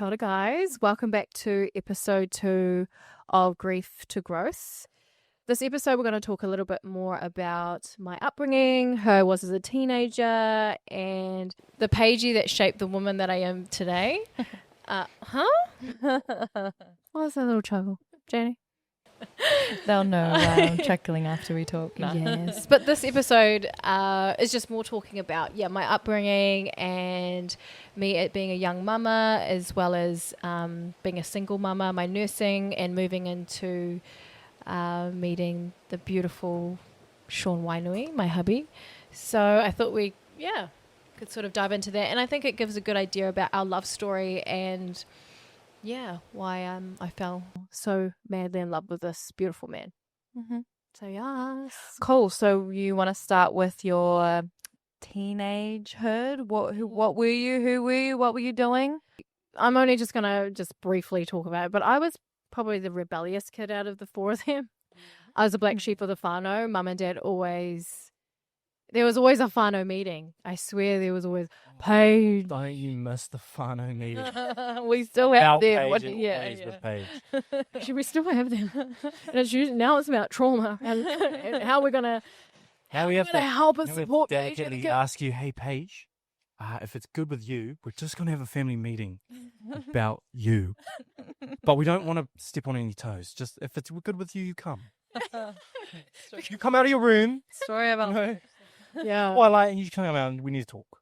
Kia ora, guys. Welcome back to episode 2 of Grief to Growth. This episode, we're going to talk a little bit more about my upbringing, who I was as a teenager, and the Paigey that shaped the woman that I am today. What's that little chuckle, Janie? They'll know chuckling after we talk. No. Yes, but this episode is just more talking about my upbringing and me being a young mama, as well as being a single mama, my nursing, and moving into meeting the beautiful Sean Wainui, my hubby. So I thought we could sort of dive into that, and I think it gives a good idea about our love story and why I fell so madly in love with this beautiful man. Mm-hmm. So yes. Cool. So you want to start with your teenagehood? What were you? Who were you? What were you doing? I'm only just going to briefly talk about it, but I was probably the rebellious kid out of the four of them. I was the black sheep of the whānau. Mum and Dad there was always a whānau meeting. I swear there was always Paige. Don't you miss the whānau meeting? We still have them. With Paige. Actually, we still have them. And now it's about trauma and how we're going to help and support Paige. Delicately ask you, hey Paige, if it's good with you, we're just going to have a family meeting about you. But we don't want to step on any toes. Just if it's good with you, you come. You come out of your room. Sorry about Yeah. Twilight, and you come out and we need to talk.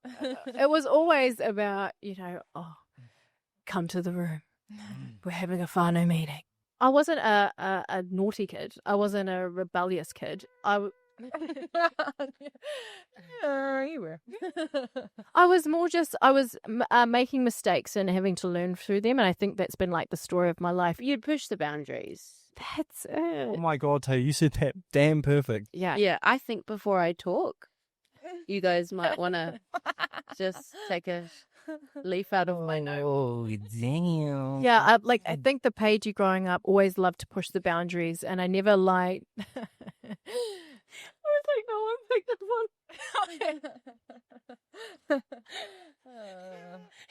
It was always about, come to the room. We're having a whānau meeting. I wasn't a naughty kid. I wasn't a rebellious kid. You were. I was more making mistakes and having to learn through them. And I think that's been like the story of my life. You'd push the boundaries. That's it. Oh my God, Tay, you said that damn perfect. Yeah. Yeah, I think before I talk, you guys might want to just take a leaf out of my note. Oh, damn. Yeah, I think the Paigey growing up always loved to push the boundaries, and I never liked. I was like, no one picked up on.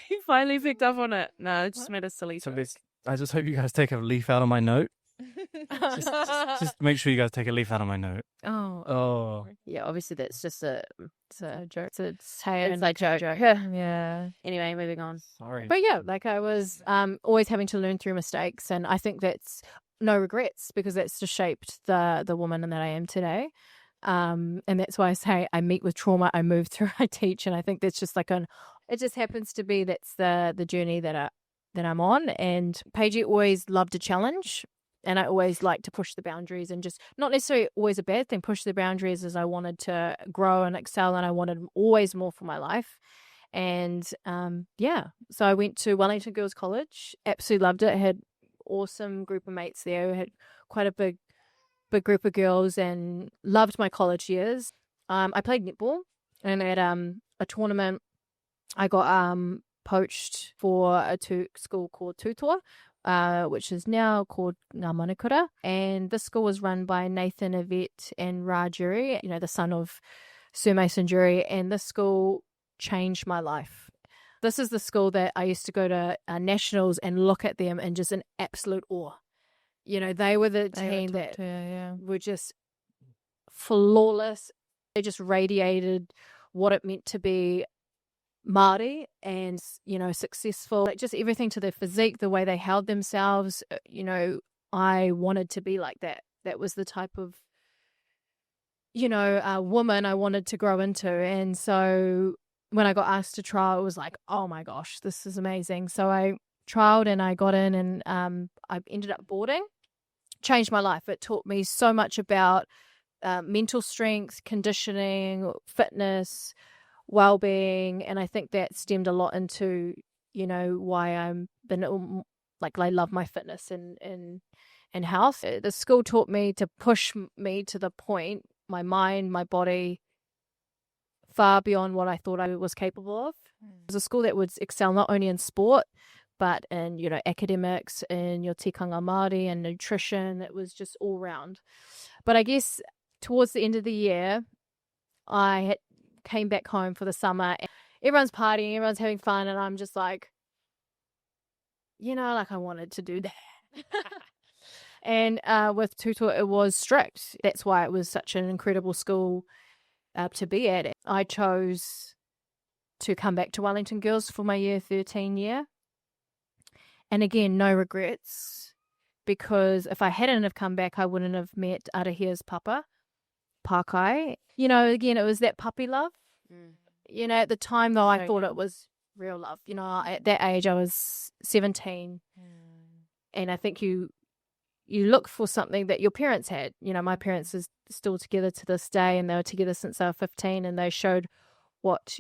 He finally picked up on it. No, I just made a silly So joke. I just hope you guys take a leaf out of my note. Just make sure you guys take a leaf out of my note. Oh. Yeah, obviously that's just a joke. It's inside joke. Yeah. Anyway, moving on. Sorry. But yeah, I was always having to learn through mistakes, and I think that's no regrets because that's just shaped the woman that I am today. And that's why I say I meet with trauma, I move through, I teach, and I think that's just it just happens to be that's the journey that I'm on. And Paigey always loved a challenge, and I always liked to push the boundaries, and just not necessarily always a bad thing, push the boundaries as I wanted to grow and excel, and I wanted always more for my life. And so I went to Wellington Girls College, absolutely loved it. I had awesome group of mates there. We had quite a big group of girls and loved my college years. I played netball, and at a tournament I got poached for a school called Tutoa, which is now called Ngā Manukura. And this school was run by Nathan, Yvette and Ra Jury, the son of Sir Mason Jury. And this school changed my life. This is the school that I used to go to nationals and look at them in just an absolute awe. They were the team that were just flawless. They just radiated what it meant to be Māori and, successful. Just everything to their physique, the way they held themselves. I wanted to be like that. That was the type of, woman I wanted to grow into. And so when I got asked to trial, it was like, oh my gosh, this is amazing. So I trialed and I got in, and I ended up boarding. Changed my life. It taught me so much about mental strength, conditioning, fitness, well-being, and I think that stemmed a lot into why I love my fitness and health. The school taught me to push me to the point, my mind, my body, far beyond what I thought I was capable of. It was a school that would excel not only in sport but in academics, in your tikanga Māori and nutrition. It was just all round. But I guess towards the end of the year, I came back home for the summer. And everyone's partying, everyone's having fun, and I'm just like, like I wanted to do that. And with tutor, it was strict. That's why it was such an incredible school to be at. I chose to come back to Wellington Girls for my year 13 year. And again, no regrets, because if I hadn't have come back, I wouldn't have met Arahia's papa, Pakai. Again, it was that puppy love. At the time, though, I thought it was real love. At that age, I was 17. And I think you look for something that your parents had. My parents are still together to this day, and they were together since they were 15, and they showed what,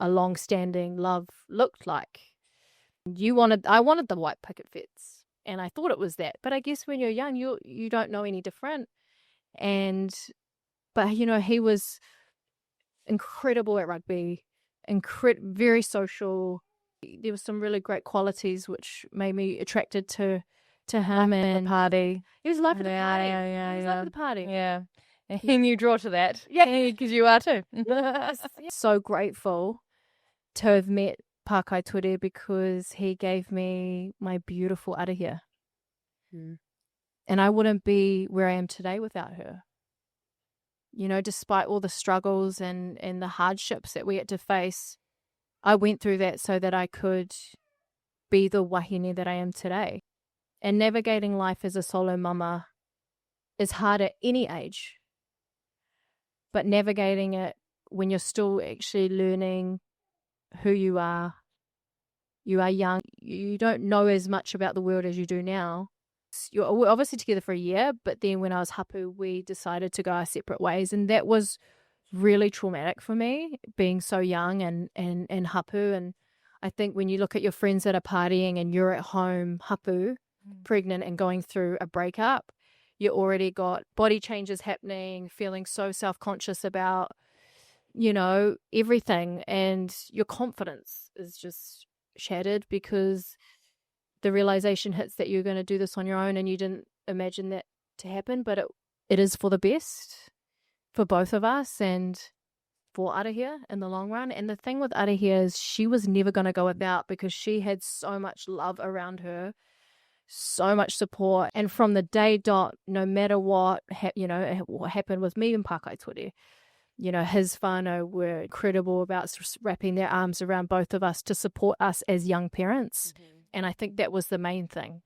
a long-standing love looked like. I wanted the white picket fence, and I thought it was that. But I guess when you're young, you don't know any different. But he was incredible at rugby, very social. There were some really great qualities which made me attracted to him. And party. He was life of the party. Yeah. He was life of the party. Yeah. And you draw to that. Yeah. Because you are too. So grateful to have met Pakai Ture, because he gave me my beautiful Arahia. And I wouldn't be where I am today without her. Despite all the struggles and the hardships that we had to face, I went through that so that I could be the wahine that I am today. And navigating life as a solo mama is hard at any age. But navigating it when you're still actually learning who you are young, you don't know as much about the world as you do now. We're obviously together for a year, but then when I was hapu, we decided to go our separate ways. And that was really traumatic for me, being so young and hapu. And I think when you look at your friends that are partying and you're at home hapu, pregnant and going through a breakup, you already got body changes happening, feeling so self-conscious about, everything. And your confidence is just shattered because the realization hits that you're going to do this on your own, and you didn't imagine that to happen. But it is for the best for both of us and for Arahia in the long run. And the thing with Arahia is she was never going to go without, because she had so much love around her, so much support. And from the day dot, no matter what happened with me and Pakai Ture, his whānau were incredible about wrapping their arms around both of us to support us as young parents. And I think that was the main thing.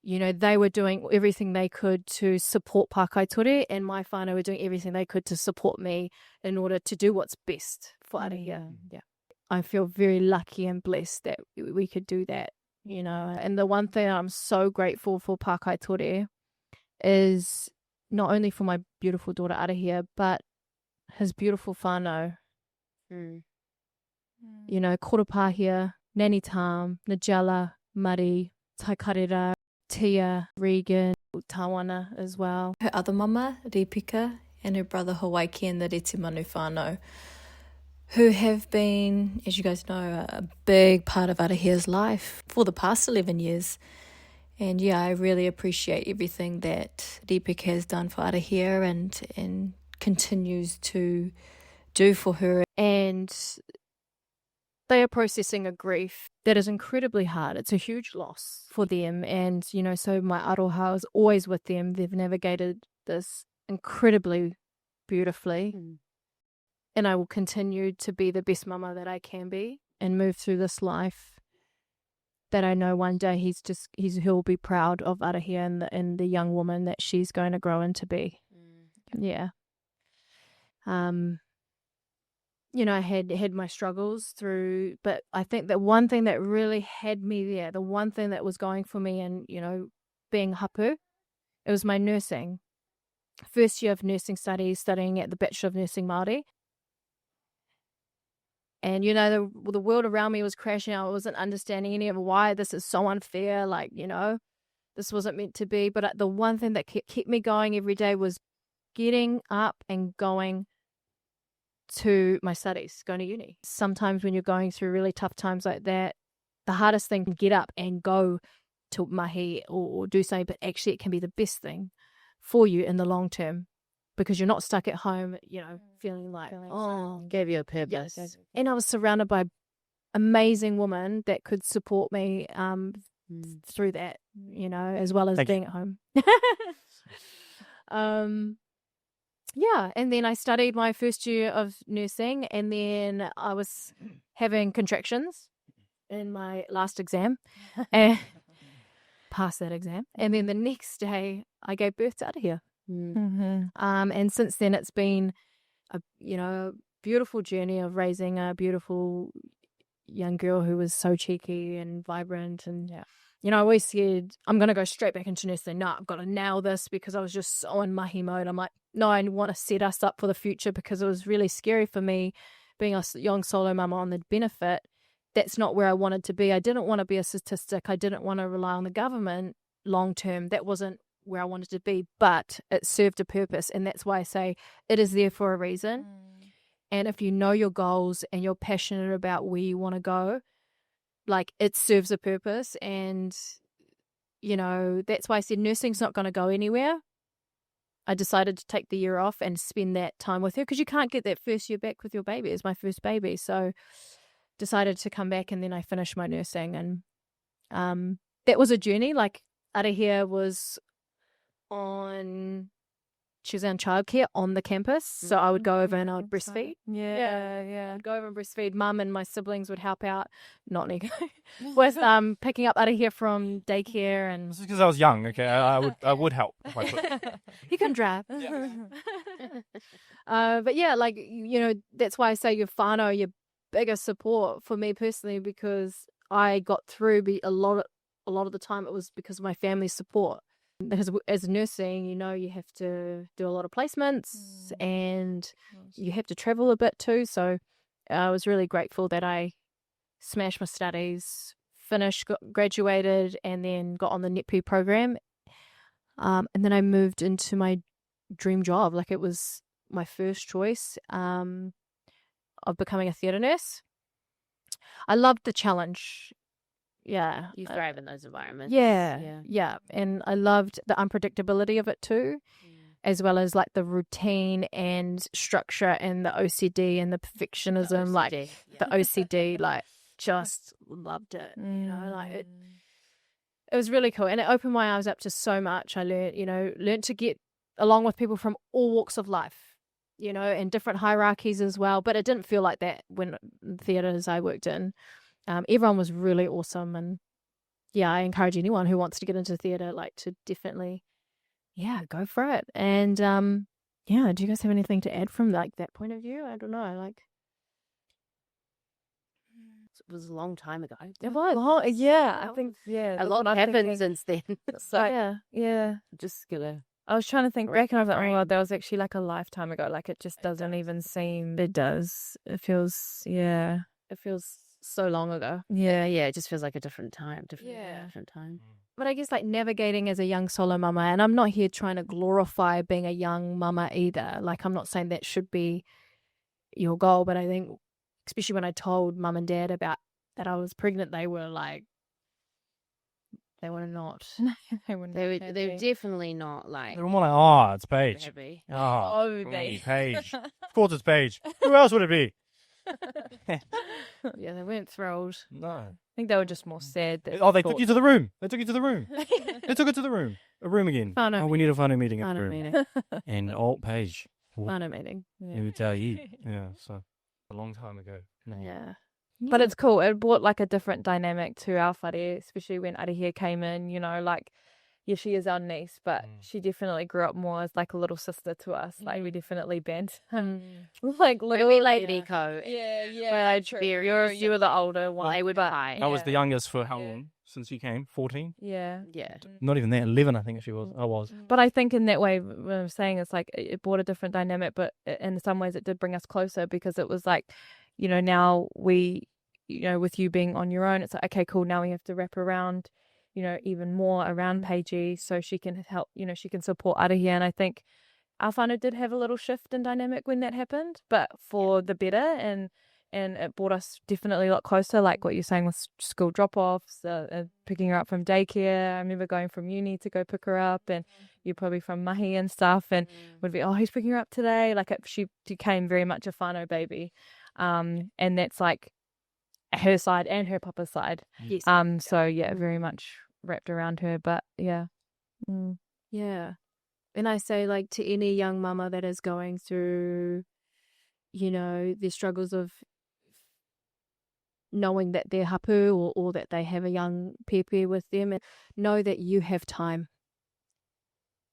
They were doing everything they could to support Pakai Ture, and my whānau were doing everything they could to support me in order to do what's best for Arahia. I feel very lucky and blessed that we could do that. And the one thing I'm so grateful for Pakai Ture is not only for my beautiful daughter Arahia, but his beautiful whānau. Koropahia, Nani Tam, Nigella, Mari, Taikarera, Tia, Regan, Tawana as well. Her other mama, Ripika, and her brother Hawaiki and the Reti Manu whānau, who have been, as you guys know, a big part of Arahia's life for the past 11 years. And I really appreciate everything that Ripika has done for Arahia and continues to do for her. And they are processing a grief that is incredibly hard. It's a huge loss for them. And, so my aroha is always with them. They've navigated this incredibly beautifully. And I will continue to be the best mama that I can be and move through this life that I know one day he'll be proud of Arahia and the young woman that she's going to grow into be. I had my struggles through, but I think that one thing that really had me there, the one thing that was going for me and, being hapu, it was my nursing. First year of nursing studies, studying at the Bachelor of Nursing Māori. And, the world around me was crashing. I wasn't understanding any of why this is so unfair. This wasn't meant to be. But the one thing that kept me going every day was getting up and going to my studies, going to uni. Sometimes when you're going through really tough times like that, the hardest thing is get up and go to mahi or do something, but actually it can be the best thing for you in the long term, because you're not stuck at home, feeling like, gave you a purpose. And I was surrounded by amazing woman that could support me through that, as well as Thank being at home. Yeah, and then I studied my first year of nursing, and then I was having contractions in my last exam and passed that exam. And then the next day I gave birth to Arahia. And since then it's been a beautiful journey of raising a beautiful young girl who was so cheeky and vibrant. And I always said I'm going to go straight back into nursing. No, I've got to nail this, because I was just so in mahi mode. I'm like, no, I want to set us up for the future, because it was really scary for me being a young solo mama on the benefit. That's not where I wanted to be. I didn't want to be a statistic. I didn't want to rely on the government long term. That wasn't where I wanted to be, but it served a purpose. And that's why I say it is there for a reason. And if you know your goals and you're passionate about where you want to go, like, it serves a purpose. And, that's why I said nursing's not going to go anywhere. I decided to take the year off and spend that time with her, because you can't get that first year back with your baby. It's my first baby. So decided to come back, and then I finished my nursing. And that was a journey. Like, Arahia was she was on childcare on the campus. So I would go over and I would breastfeed. I'd go over and breastfeed. Mum and my siblings would help out, not Nico, with picking up Arahia from daycare. And This is because I was young. Okay, I would help if I could. he can drive. But yeah, like, that's why I say your whānau, your biggest support for me personally, because I got through a lot of the time it was because of my family's support. Because as nursing, you have to do a lot of placements and you have to travel a bit too. So I was really grateful that I smashed my studies, finished, graduated, and then got on the NEPU program. And then I moved into my dream job. Like, it was my first choice of becoming a theatre nurse. I loved the challenge. Yeah. You thrive in those environments. Yeah. And I loved the unpredictability of it too, as well as like the routine and structure and the OCD and the perfectionism, the OCD, like, just loved it. It was really cool. And it opened my eyes up to so much. I learned to get along with people from all walks of life, and different hierarchies as well. But it didn't feel like that when theatres I worked in. Everyone was really awesome, and I encourage anyone who wants to get into theatre, like, to definitely, go for it. And do you guys have anything to add from like that point of view? I don't know, like, It was a long time ago. it was. I think A lot happened since then. So Just gonna. I was trying to think Wreck back, and I was like, brain. oh, well, that was actually like a lifetime ago. Like, it just doesn't even seem. It does. It feels. It feels so long ago. It just feels like a different time. Different time. But I guess, like, navigating as a young solo mama, and I'm not here trying to glorify being a young mama either. Like, I'm not saying that should be your goal, but I think, especially when I told mum and dad about that I was pregnant, they were like, they were not. They were definitely not like. They're more like, oh, it's Paige. happy. Oh, they. Paige. Of course it's Paige. Who else would it be? Yeah, they weren't thrilled. No. I think they were just more sad. That Oh, they took you to the room. They took you to the room. They took it to the room. A room again. Whānau Oh, we need a whānau meeting at the Whānau room. meeting. And old Paige. Whānau meeting. Let me tell you. Yeah, so a long time ago. No. Yeah. But it's cool. It brought like a different dynamic to our whare, especially when Arahia came in, like, she is our niece, but she definitely grew up more as like a little sister to us. Like, we definitely bent. Like, little. We like Nico. Yeah, true. You were the older one. They would fight. I was the youngest for how long since you came? 14? Yeah. Yeah. Not even that. 11, I think she was. I was. But I think in that way, what I'm saying, it's like it brought a different dynamic, but in some ways it did bring us closer, because it was like, now we, with you being on your own, it's like, okay, cool, now we have to wrap around, even more around Paigey so she can help, she can support Arahia. And I think our whānau did have a little shift in dynamic when that happened, but for the better, and it brought us definitely a lot closer, like what you're saying with school drop-offs, picking her up from daycare. I remember going from uni to go pick her up, and you're probably from mahi and stuff, and would be, oh, who's picking her up today? Like, she became very much a whānau baby. And that's like her side and her papa's side. Yes. So yeah, very much wrapped around her. But yeah. Yeah. And I say, like, to any young mama that is going through, the struggles of knowing that they're hapu or that they have a young pepe with them, and know that you have time.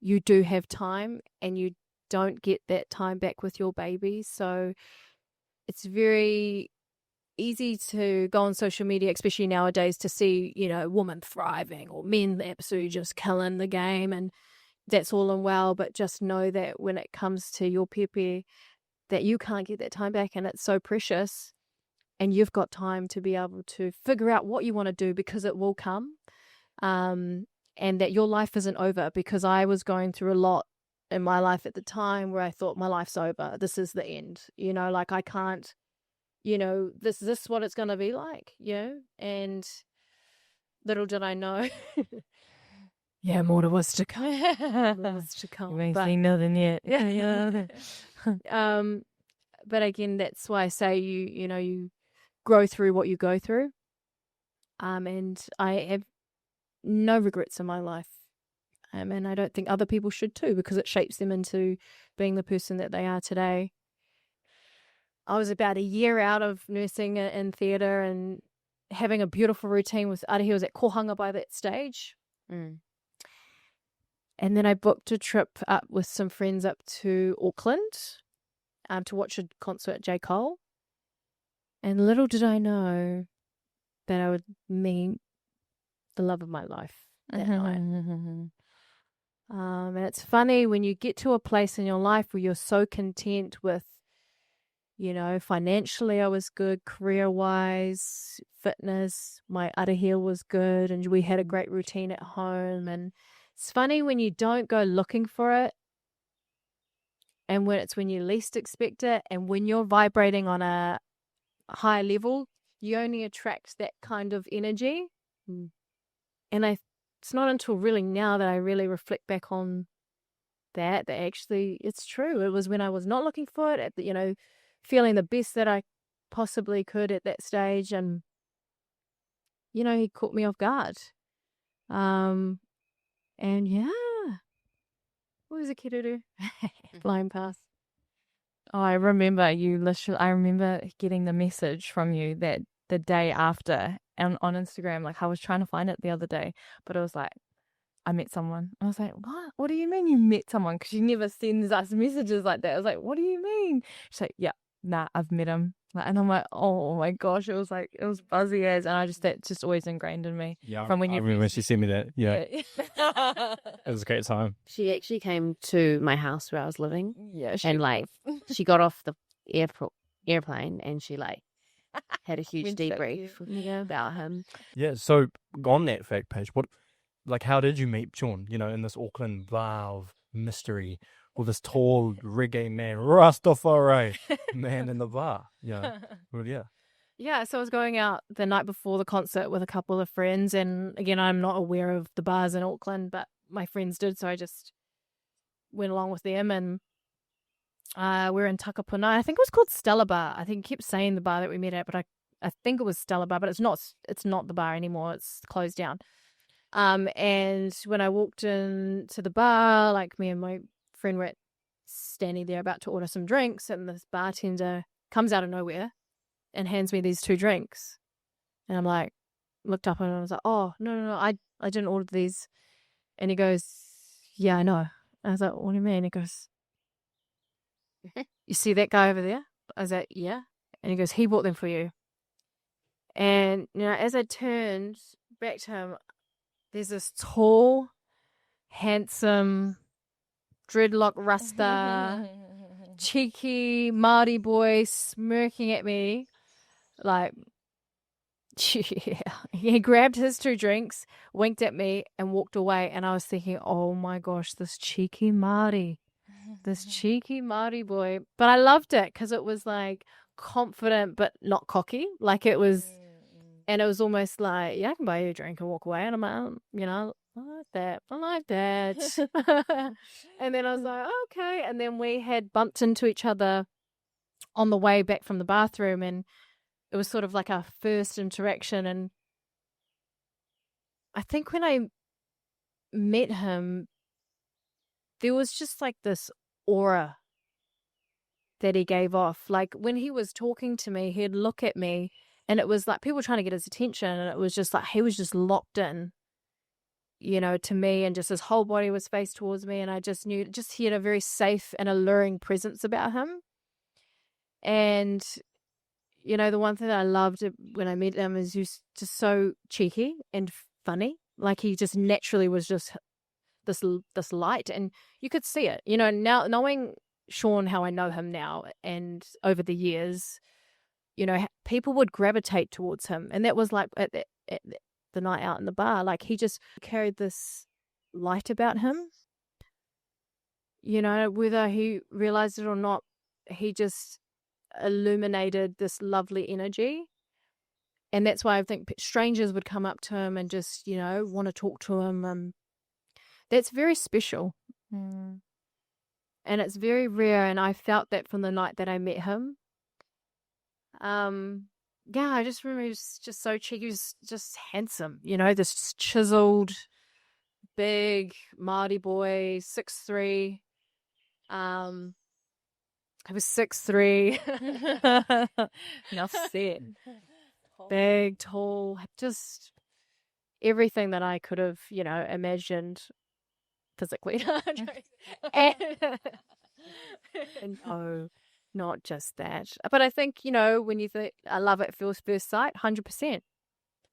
You do have time, and you don't get that time back with your baby. So it's very easy to go on social media, especially nowadays, to see, women thriving or men absolutely just killing the game, and that's all and well, but just know that when it comes to your pepe, that you can't get that time back, and it's so precious, and you've got time to be able to figure out what you want to do, because it will come, and that your life isn't over, because I was going through a lot in my life at the time where I thought my life's over. This is the end, like I can't, this is what it's going to be like, and little did I know. Yeah, more was to come. More was to come. You ain't But, seen nothing yet. Yeah. but again, that's why I say you grow through what you go through. And I have no regrets in my life. And I don't think other people should too, because it shapes them into being the person that they are today. I was about a year out of nursing in theatre and having a beautiful routine with Arahi. I was at Kohanga by that stage. And then I booked a trip up with some friends up to Auckland to watch a concert at J. Cole. And little did I know that I would meet the love of my life that night. And it's funny when you get to a place in your life where you're so content with, financially I was good, career-wise, fitness, my arahi was good, and we had a great routine at home. And it's funny when you don't go looking for it, and when you least expect it, and when you're vibrating on a high level, you only attract that kind of energy. And it's not until really now that I really reflect back on that actually it's true. It was when I was not looking for it, feeling the best that I possibly could at that stage, and he caught me off guard. And yeah, what was a kiruru flying past? Oh, I remember I remember getting the message from you that the day after on Instagram. Like, I was trying to find it the other day, but it was like, I met someone. I was like, what? What do you mean you met someone? Because she never sends us messages like that. I was like, what do you mean? She's like, yeah, nah, I've met him. And I'm like, oh my gosh, it was buzzy as, and that just always ingrained in me. Yeah, from when I remember when she sent me that. Yeah, it was a great time. She actually came to my house where I was living. Yeah, and she got off the airplane and she had a huge debrief about him. Yeah, so on that fact page, how did you meet Sean? In this Auckland bar of mystery, with this tall reggae man, Rastafari man in the bar. Yeah, well, yeah. Yeah, so I was going out the night before the concert with a couple of friends, and again, I'm not aware of the bars in Auckland, but my friends did, so I just went along with them, and we're in Takapuna. I think it was called Stella Bar. I think he kept saying the bar that we met at, but I think it was Stella Bar, but it's not the bar anymore. It's closed down. And when I walked into the bar, me and my friend were standing there about to order some drinks, and this bartender comes out of nowhere and hands me these 2 drinks. And I'm like, looked up and I was like, oh, no, I didn't order these. And he goes, yeah, I know. I was like, what do you mean? He goes, you see that guy over there? I was like, yeah. And he goes, he bought them for you. And, as I turned back to him, there's this tall, handsome, dreadlock rasta, cheeky Māori boy smirking at me. He grabbed his 2 drinks, winked at me, and walked away. And I was thinking, oh my gosh, this cheeky Māori boy. But I loved it because it was confident but not cocky. It was, and it was almost like, yeah, I can buy you a drink and walk away. And I'm like, I like that. And then I was like, okay. And then we had bumped into each other on the way back from the bathroom, and it was sort of like our first interaction. And I think when I met him, there was just like this aura that he gave off. Like when he was talking to me, he'd look at me and it was like people were trying to get his attention, and it was just like he was just locked in, to me, and just his whole body was faced towards me, and I just knew he had a very safe and alluring presence about him. And the one thing that I loved when I met him is just so cheeky and funny. Like he just naturally was just this light, and you could see it. Now knowing Sean how I know him now and over the years, people would gravitate towards him, and that was like at the night out in the bar. Like he just carried this light about him. Whether he realized it or not, he just illuminated this lovely energy. And that's why I think strangers would come up to him and just, want to talk to him. That's very special. Mm. And it's very rare. And I felt that from the night that I met him. I just remember he was just so cheeky. He was just handsome, this chiseled, big Māori boy, 6'3". I was 6'3". Enough said. Big, tall, just everything that I could have, imagined physically. And no, not just that. But I think, when you think I love at first sight, 100%.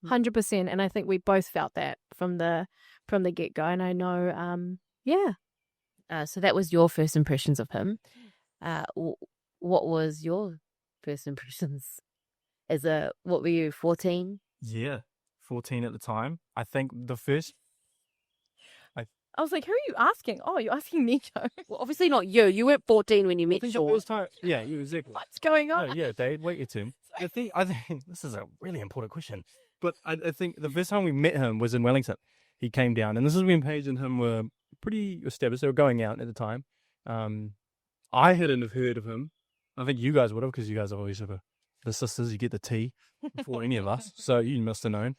100%. And I think we both felt that from the get-go. And I know, So that was your first impressions of him. What was your first impressions? What were you, 14? Yeah, 14 at the time. I think the first... I was like, who are you asking? Oh, you're asking me, Joe. Well, obviously not you. You weren't 14 when you met Sean. Yeah, exactly. What's going on? Oh, yeah, Dave, wait your turn. I think this is a really important question. But I think the first time we met him was in Wellington. He came down, and this is when Paige and him were pretty established. They were going out at the time. I hadn't have heard of him. I think you guys would have, because you guys are always the sisters. You get the tea before any of us, so you must have known.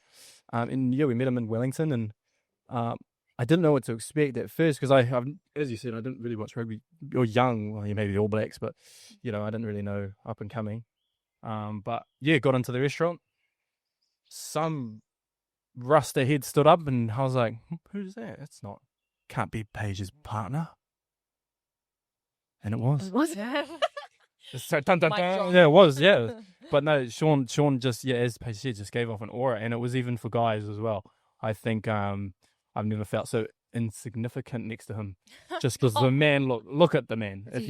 And yeah, we met him in Wellington, and I didn't know what to expect at first, because I, as you said, I didn't really watch rugby. Or young, well, yeah, maybe the All Blacks, but I didn't really know up and coming. But yeah, got into the restaurant. Some Rasta head stood up, and I was like, "Who's that? Can't be Paige's partner." And it was. Was it? So, dun, dun, dun. Yeah, it was. Yeah, but no, Sean just, as Paige said, just gave off an aura, and it was even for guys as well. I think I've never felt so insignificant next to him, just because the man look at the man. It's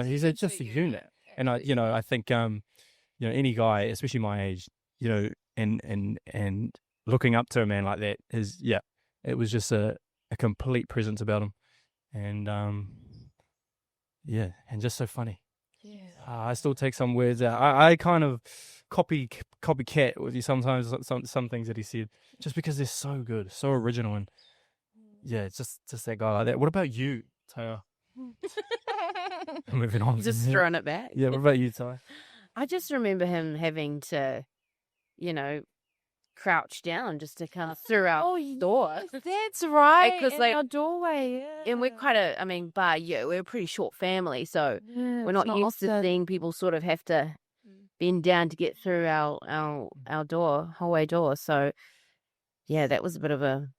he's just a unit, and I think any guy, especially my age, and looking up to a man like that is, it was just a complete presence about him, and and just so funny. Yeah. I still take some words out. I kind of copycat with you sometimes, some things that he said, just because they're so good, so original, and it's just that guy like that. What about you, Taya? Moving on. Just throwing it back. Yeah, what about you, Taya? I just remember him having to, crouch down just to come through our door. That's right. Because our doorway, yeah. And we're quite bar you, we're a pretty short family, so we're not used to seeing people sort of have to bend down to get through our hallway door. So yeah, that was a bit of a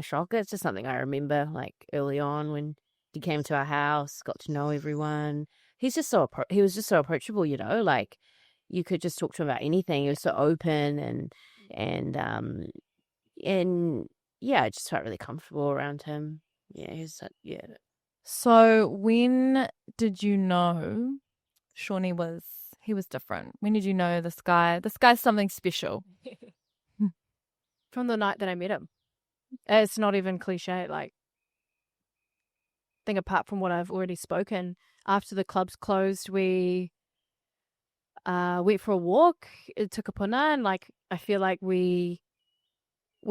shock. It's just something I remember, like early on when he came to our house, got to know everyone. He was just so approachable, like you could just talk to him about anything. He was so open and I just felt really comfortable around him. Yeah, he was So when did you know Shawnee was different? When did you know this guy's something special? From the night that I met him. It's not even cliche. Like, I think apart from what I've already spoken, after the clubs closed, we went for a walk. It took a puna, and I feel like we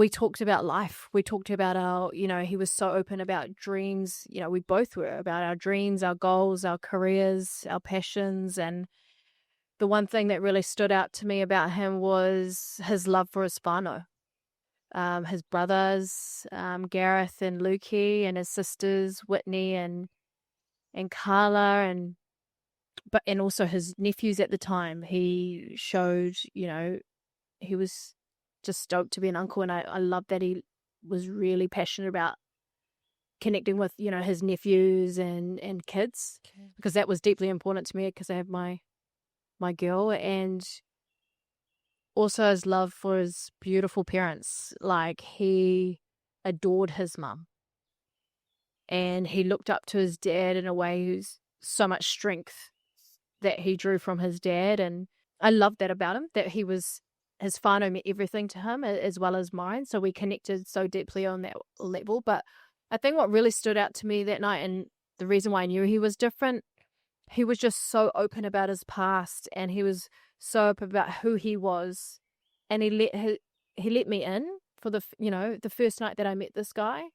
talked about life. We talked about our, he was so open about dreams. We both were, about our dreams, our goals, our careers, our passions, and the one thing that really stood out to me about him was his love for his whānau. His brothers, Gareth and Lukey, and his sisters, Whitney and Carla, and also his nephews at the time. He showed, he was just stoked to be an uncle, and I love that he was really passionate about connecting with, his nephews and kids, because that was deeply important to me, because I have my girl, and also his love for his beautiful parents. Like, he adored his mum, and he looked up to his dad in a way who's so much strength that he drew from his dad. And I love that about him, that his whānau meant everything to him as well as mine. So we connected so deeply on that level. But I think what really stood out to me that night, and the reason why I knew he was different, he was just so open about his past, and he was so open about who he was. And he let me in for the first night that I met this guy.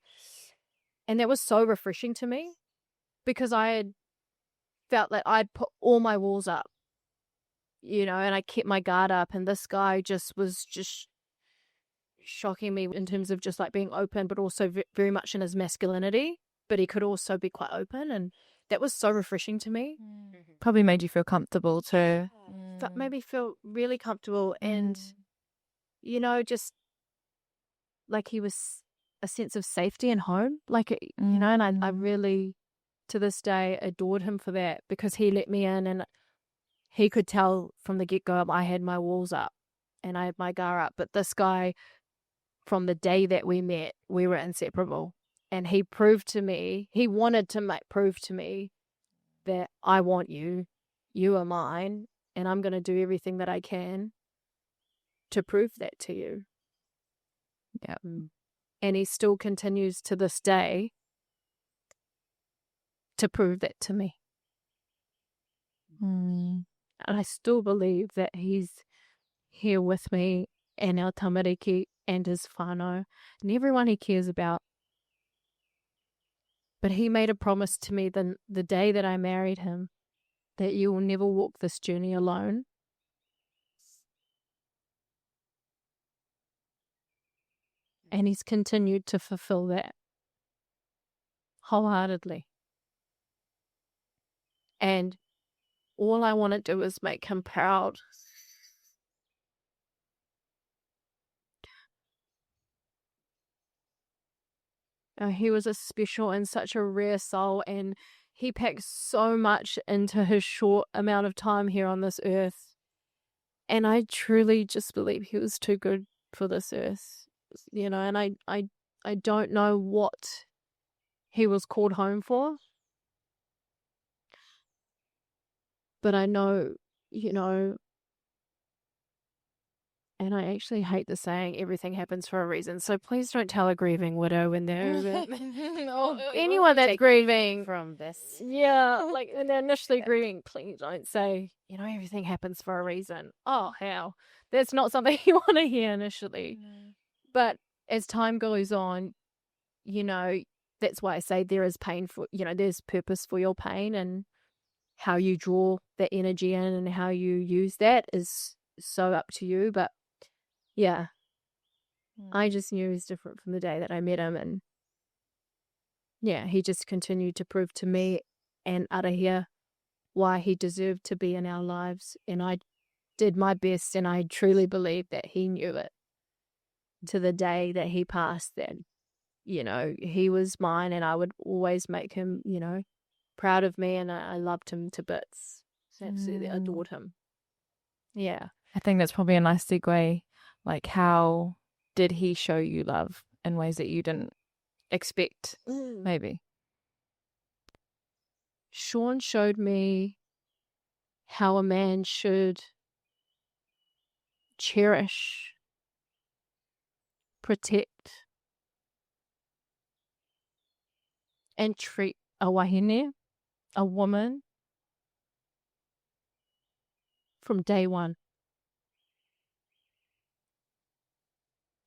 And that was so refreshing to me, because I had felt that I'd put all my walls up, and I kept my guard up. And this guy was shocking me in terms of just like being open, but also very much in his masculinity. But he could also be quite open, and that was so refreshing to me. Probably made you feel comfortable too. That made me feel really comfortable, and just like he was a sense of safety and home, like and I really, to this day, adored him for that, because he let me in, and he could tell from the get-go I had my walls up and I had my guard up. But this guy, from the day that we met, we were inseparable, and he wanted to prove to me that I want you are mine, and I'm going to do everything that I can to prove that to you. Yeah. And he still continues to this day to prove that to me. And I still believe that he's here with me and our tamariki and his whānau and everyone he cares about. But he made a promise to me the day that I married him, that you will never walk this journey alone. And he's continued to fulfill that wholeheartedly. And all I want to do is make him proud. He was a special and such a rare soul, and he packed so much into his short amount of time here on this earth. And I truly just believe he was too good for this earth, and I don't know what he was called home for. But I know, and I actually hate the saying, everything happens for a reason. So please don't tell a grieving widow when they're anyone that's grieving from this. Yeah, like when they're initially grieving, please don't say, everything happens for a reason. Oh, hell. That's not something you want to hear initially. But as time goes on, that's why I say there is pain for, there's purpose for your pain, and how you draw that energy in and how you use that is so up to you. But yeah, I just knew he was different from the day that I met him. And yeah, he just continued to prove to me and Arahia why he deserved to be in our lives. And I did my best, and I truly believe that he knew it to the day that he passed, that, he was mine, and I would always make him, proud of me, and I loved him to bits. Absolutely adored him. Yeah. I think that's probably a nice segue. Like, how did he show you love in ways that you didn't expect, maybe? Sean showed me how a man should cherish, protect, and treat a wahine, a woman, from day one.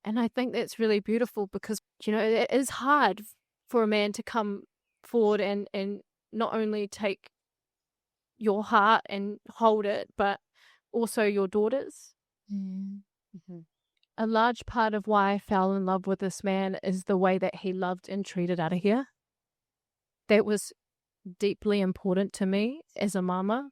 And I think that's really beautiful, because, it is hard for a man to come forward and not only take your heart and hold it, but also your daughters. Mm-hmm. A large part of why I fell in love with this man is the way that he loved and treated Arahia. That was deeply important to me as a mama.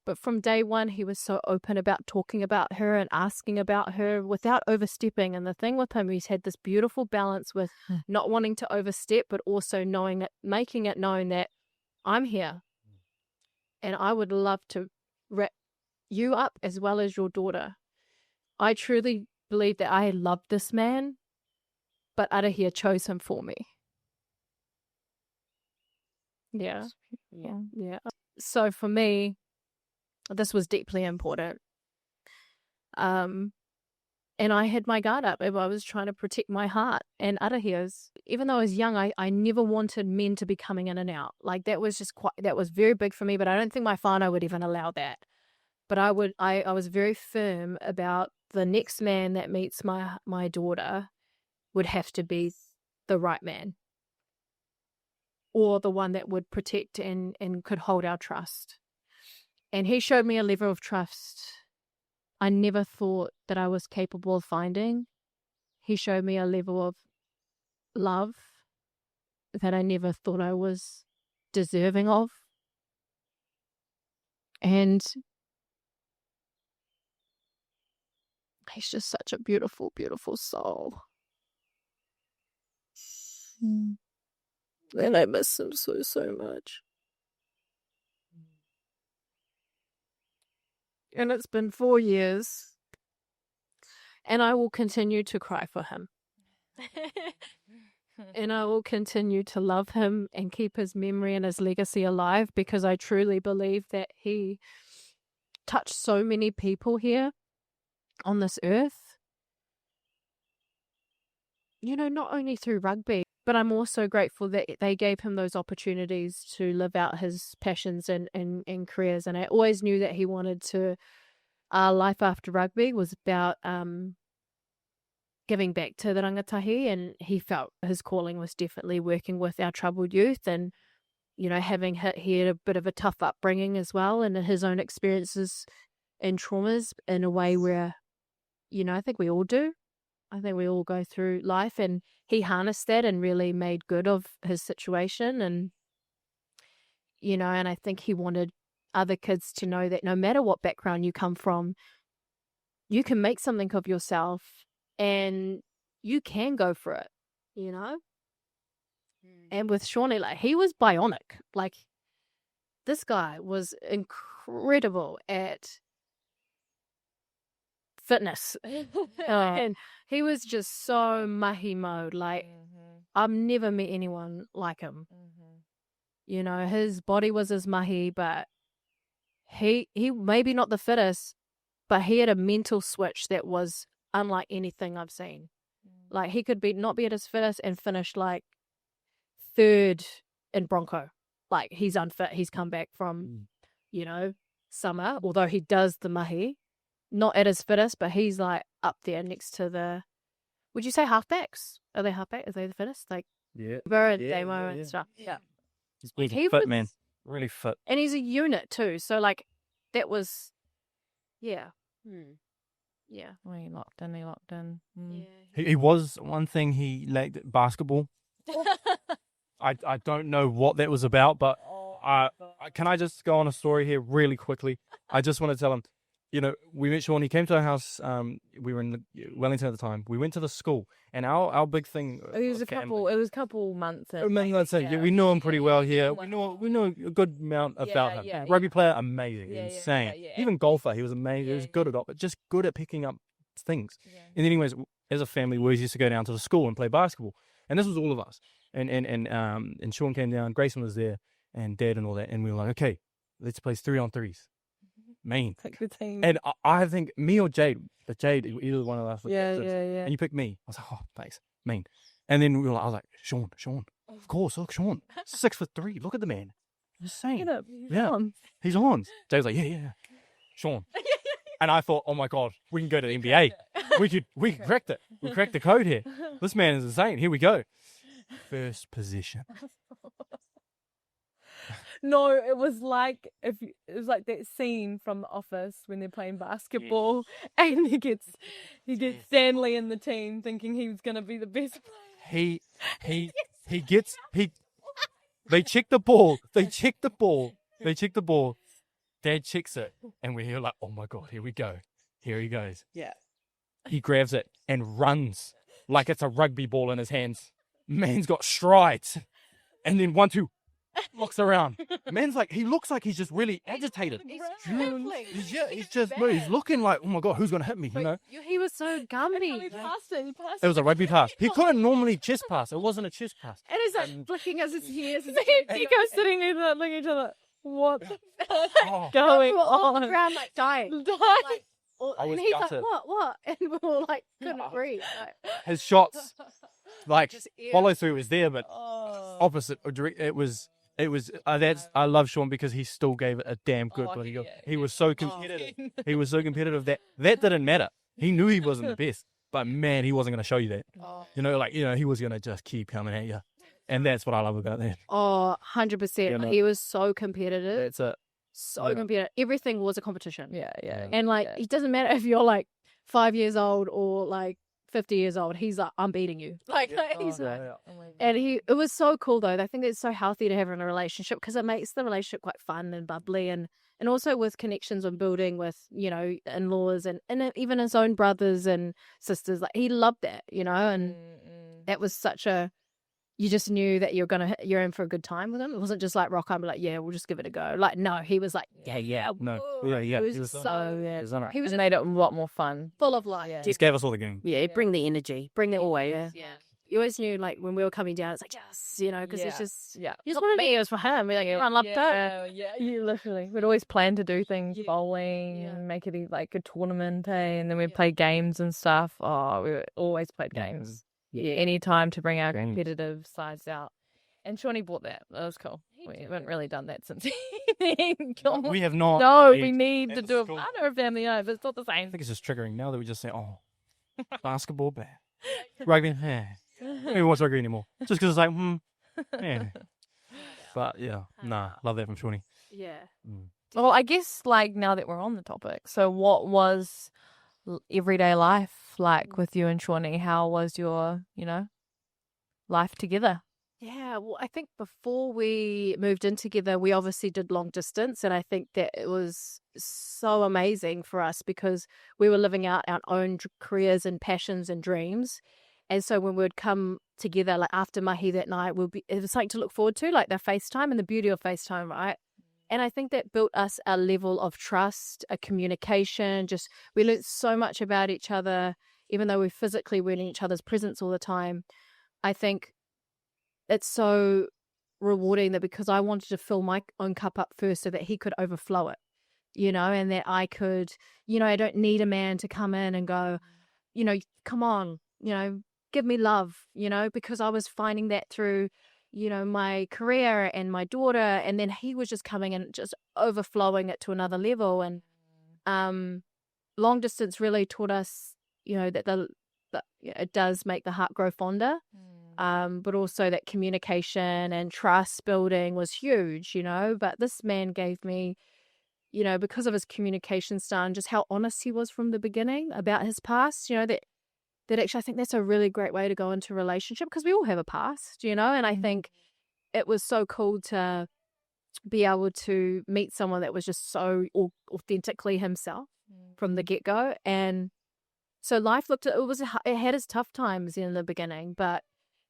But from day one, he was so open about talking about her and asking about her without overstepping. And the thing with him, he's had this beautiful balance with not wanting to overstep, but also knowing that, making it known that I'm here. And I would love to wrap you up as well as your daughter. I truly believe that I loved this man, but Arahia chose him for me. Yeah. So for me, this was deeply important. And I had my guard up. I was trying to protect my heart and Arahia's. Even though I was young, I never wanted men to be coming in and out. Like that was very big for me, but I don't think my whānau would even allow that. But I was very firm about the next man that meets my daughter would have to be the right man. Or the one that would protect and could hold our trust. And he showed me a level of trust I never thought that I was capable of finding. He showed me a level of love that I never thought I was deserving of. And he's just such a beautiful, beautiful soul. And I miss him so, so much. And it's been 4 years. And I will continue to cry for him. And I will continue to love him and keep his memory and his legacy alive, because I truly believe that he touched so many people here on this earth. You know, not only through rugby, but I'm also grateful that they gave him those opportunities to live out his passions and careers. And I always knew that he wanted to, life after rugby was about giving back to the rangatahi, and he felt his calling was definitely working with our troubled youth and, you know, having he had a bit of a tough upbringing as well, and his own experiences and traumas in a way where, you know, I think we all do. I think we all go through life, and he harnessed that and really made good of his situation. And, you know, and I think he wanted other kids to know that no matter what background you come from, you can make something of yourself and you can go for it, you know? And with Shawnee, like, he was bionic. Like, this guy was incredible at fitness. And he was just so mahi mode. Like, I've never met anyone like him. You know, his body was his mahi, but he maybe not the fittest, but he had a mental switch that was unlike anything I've seen. Like, he could not be at his fittest and finish like third in Bronco. Like, he's unfit. He's come back from, you know, summer, although he does the mahi. Not at his fittest, but he's like up there next to the, would you say halfbacks? Are they halfback? Are they the fittest? Like, Burr and Damo and stuff. Yeah. He's fit, man. Really fit. And he's a unit too. So, like, that was, yeah. Yeah. Oh, he locked in. Yeah. He was, one thing he lacked at basketball. I don't know what that was about, but can I just go on a story here really quickly? I just want to tell him, you know, we met Sean, he came to our house, we were in Wellington at the time, we went to the school, and our big thing... It was a couple months in. We knew him pretty well here, we knew a good amount about him. Rugby player, amazing, insane. Even golfer, he was amazing, he was good at it, but just good at picking up things. And anyways, as a family, we used to go down to the school and play basketball, and this was all of us. And Sean came down, Grayson was there, and Dad and all that, and we were like, okay, let's play 3-on-3s. Mean. Pick the team. And I think me or Jade, either one of us. Yeah. And you picked me. I was like, oh, thanks. Mean. And then I was like, Sean. Of course, look, Sean. 6'3". Look at the man. Insane. He's on. Jade was like, yeah. Sean. And I thought, oh my God, we can go to the NBA. We cracked it. We cracked the code here. This man is insane. Here we go. First position. No, it was like it was like that scene from The Office when they're playing basketball, and he gets Stanley in the team thinking he was gonna be the best player. They check the ball. They check the ball. Dad checks it, and we're here like, oh my God, here we go. Here he goes. Yeah. He grabs it and runs like it's a rugby ball in his hands. Man's got strides. And then 1, 2, looks around. Man's like, he looks like he's just really agitated. He's looking like, oh my God, who's going to hit me, you know? He was so gummy. He passed it. It was a rugby pass. He couldn't normally chest pass. It wasn't a chest pass. And he's like flicking as his ears. Me and Nico sitting there looking at each other. What the fuck Oh. going We were all on on? the ground like dying. Like, I was and he's gutted. like, what? And we were all like, couldn't breathe. Like, His shots, like, just ear. follow through was there, but Oh. opposite or direct. It was. I love Sean because he still gave it a damn good bloody go. He was so competitive. He was so competitive that didn't matter. He knew he wasn't the best, but man, he wasn't going to show you that. He was going to just keep coming at you, and that's what I love about that. Oh, 100%. Yeah, no. He was so competitive. That's it. So competitive. Everything was a competition. Yeah. And like, it doesn't matter if you're like 5 years old or like 50 years old. He's like, I'm beating you. He's like, and it was so cool though. I think it's so healthy to have in a relationship because it makes the relationship quite fun and bubbly and also with connections and building with, in-laws and even his own brothers and sisters. Like he loved that, and that was such you just knew that you're in for a good time with him. It wasn't just like rock on, like, yeah, we'll just give it a go. Like, no, he was like, yeah. No. Woo. Yeah. It was so, He was made it a lot more fun. full of life. Yeah. Just gave us all the game. Yeah, bring the energy. Bring the always. Yeah. You always knew, like, when we were coming down, it's like, yes, because it's just, Yeah. you just wanted me, it was for him. We're like, everyone loved it. Yeah, you literally. We'd always plan to do things, bowling, Yeah. make it like a tournament, and then we'd play games and stuff. Oh, we always played games. Yeah, any time to bring our Games. competitive sides out. And Shawnee bought that. That was cool. We haven't really done that since. We have not. No, we need to That's do a cool. partner family home, but it's not the I same. think it's just triggering now that we just say, oh, basketball, bad. Rugby, Who wants rugby anymore? Just because it's like, yeah. But yeah, love that from Shawnee. Yeah. Well, I guess like now that we're on the topic, so what was everyday life like with you and Shawnee? How was your, life together? Yeah, well, I think before we moved in together, we obviously did long distance. And I think that it was so amazing for us because we were living out our own careers and passions and dreams. And so when we would come together, like after mahi that night, it was something to look forward to, like the FaceTime and the beauty of FaceTime, right? And I think that built us a level of trust, a communication. Just we learned so much about each other, even though we physically weren't in each other's presence all the time. I think it's so rewarding that because I wanted to fill my own cup up first so that he could overflow it, and that I could, I don't need a man to come in and go, come on, give me love, because I was finding that through, my career and my daughter. And then he was just coming and just overflowing it to another level. And long distance really taught us, that it does make the heart grow fonder. But also that communication and trust building was huge, but this man gave me, because of his communication style and just how honest he was from the beginning about his past, that actually I think that's a really great way to go into a relationship because we all have a past, and I think it was so cool to be able to meet someone that was just so authentically himself from the get-go. And so life it had its tough times in the beginning, but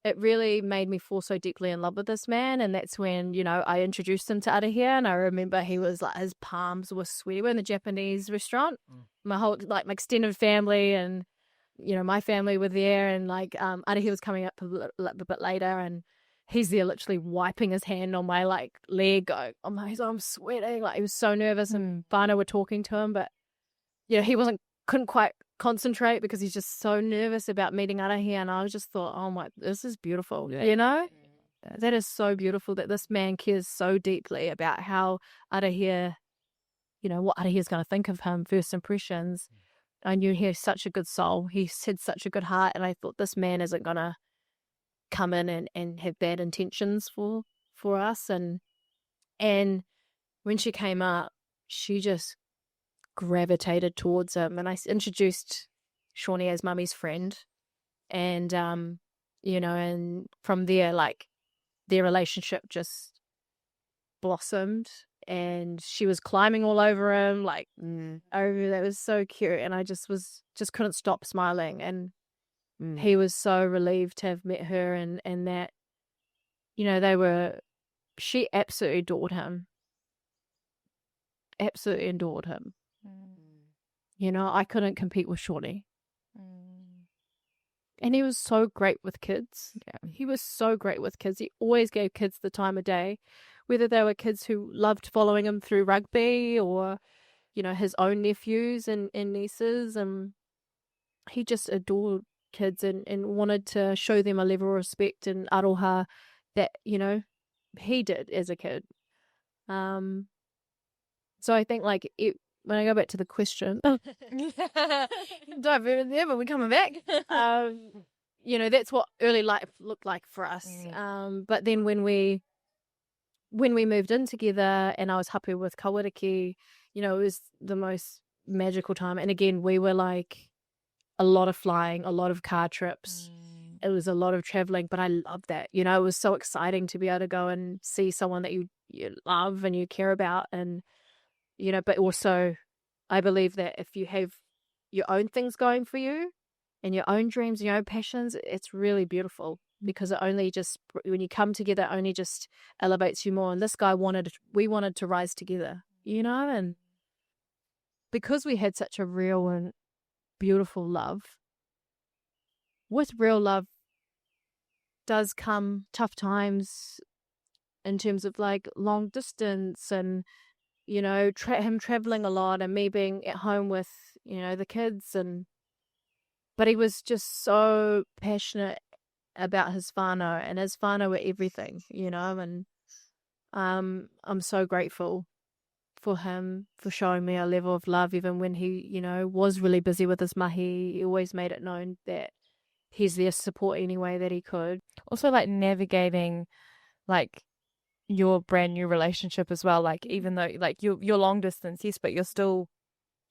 it really made me fall so deeply in love with this man. And that's when, I introduced him to Arahia. And I remember he was like, his palms were sweaty. We're in the Japanese restaurant. My whole, my extended family and, my family were there. And like, Arahia was coming up a bit later. And he's there literally wiping his hand on my like leg. I'm sweating. Like he was so nervous. And whānau were talking to him. But, he couldn't quite concentrate because he's just so nervous about meeting Arahia. And I just thought, oh my, this is beautiful. That is so beautiful that this man cares so deeply about how Arahia, what Arahia is going to think of him, first impressions. I knew he has such a good soul. He had such a good heart. And I thought this man isn't going to come in and have bad intentions for us. And And when she came up, she just gravitated towards him. And I introduced Shawnee as Mummy's friend. And, and from there, like, their relationship just blossomed. And she was climbing all over him, like, that was so cute. And I just couldn't stop smiling. And he was so relieved to have met her, and that, she absolutely adored him. Absolutely adored him. I couldn't compete with Shawnee. And he was so great with kids. Yeah. He was so great with kids. He always gave kids the time of day, whether they were kids who loved following him through rugby or, his own nephews and nieces. And he just adored kids and wanted to show them a level of respect and aroha that, he did as a kid. So I think, like, when I go back to the question, dive in there, but we're coming back. That's what early life looked like for us. But then when we moved in together and I was happy with Kawariki, it was the most magical time. And again, we were like a lot of flying, a lot of car trips. It was a lot of traveling, but I loved that. It was so exciting to be able to go and see someone that you love and you care about. And, but also I believe that if you have your own things going for you and your own dreams, your own passions, it's really beautiful, because it only just, when you come together, it only just elevates you more. And this guy we wanted to rise together, and because we had such a real and beautiful love, with real love does come tough times in terms of like long distance and, him traveling a lot and me being at home with, the kids. But he was just so passionate about his whānau, and his whānau were everything, and I'm so grateful for him for showing me a level of love, even when he, was really busy with his mahi. He always made it known that he's there to support any way that he could. Also, like, navigating, like, your brand new relationship as well. Like, even though, like, you're long distance, yes, but you're still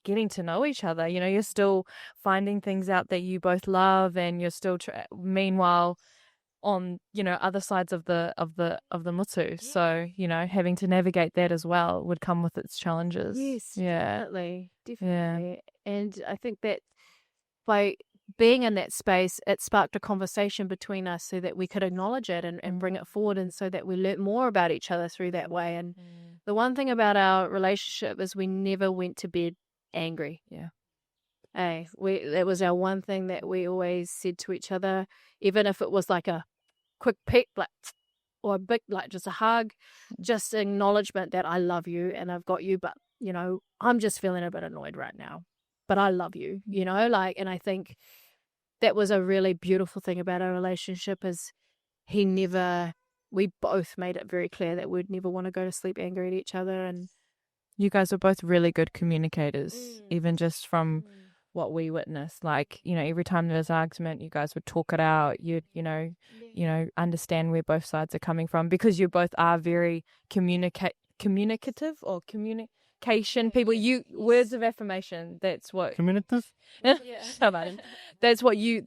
getting to know each other. You're still finding things out that you both love, and you're still meanwhile on other sides of the mutu. So having to navigate that as well would come with its challenges. Yes, yeah, definitely. Yeah. And I think that by being in that space, it sparked a conversation between us so that we could acknowledge it and bring it forward, and so that we learnt more about each other through that way. And the one thing about our relationship is we never went to bed angry. Yeah. That was our one thing that we always said to each other, even if it was like a quick peek, like, or a big, like, just a hug, just acknowledgement that I love you and I've got you, but I'm just feeling a bit annoyed right now, but I love you, and I think that was a really beautiful thing about our relationship, is we both made it very clear that we'd never want to go to sleep angry at each other. And you guys were both really good communicators, even just from what we witnessed. Like, every time there was an argument, you guys would talk it out. You'd, understand where both sides are coming from, because you both are very communicative or communication people. Words of affirmation. That's what Communicative? That's what you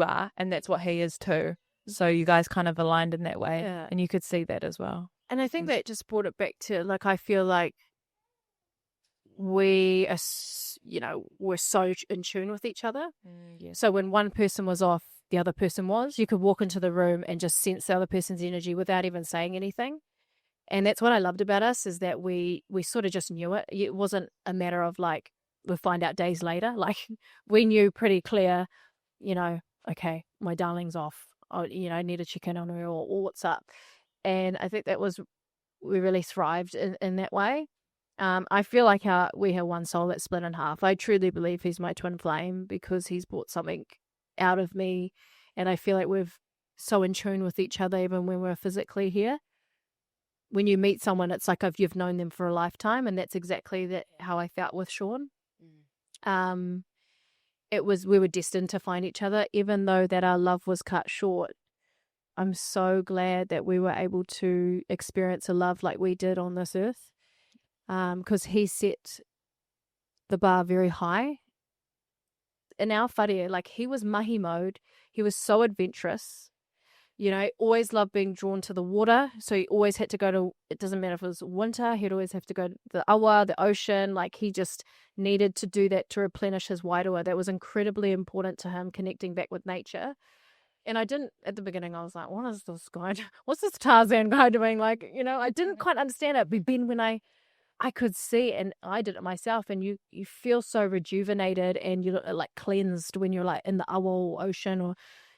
are, and that's what he is too. So you guys kind of aligned in that way, and you could see that as well. And I think that just brought it back to, like, I feel like we are, we're so in tune with each other. So when one person was off, the other person was. You could walk into the room and just sense the other person's energy without even saying anything. And that's what I loved about us, is that we sort of just knew it. It wasn't a matter of, like, we'll find out days later. Like, we knew pretty clear, okay, my darling's off. I need to check in on her, or what's up. And I think we really thrived in that way. I feel like we have one soul that's split in half. I truly believe he's my twin flame, because he's brought something out of me. And I feel like we're so in tune with each other, even when we're physically here. When you meet someone, it's like you've known them for a lifetime. And that's exactly how I felt with Sean. We were destined to find each other, even though that our love was cut short. I'm so glad that we were able to experience a love like we did on this earth, because he set the bar very high. In our whare, like, he was mahi mode. He was so adventurous. You know, always loved being drawn to the water. So he always had to go to, it doesn't matter if it was winter, he'd always have to go to the awa, the ocean. Like, he just needed to do that to replenish his wairua. That was incredibly important to him, connecting back with nature. And I didn't, at the beginning, I was like, what is this guy? What's this Tarzan guy doing? Like, you know, I didn't quite understand it. But then when I could see, and I did it myself, and you feel so rejuvenated and you're like cleansed when you're like in the awa or ocean or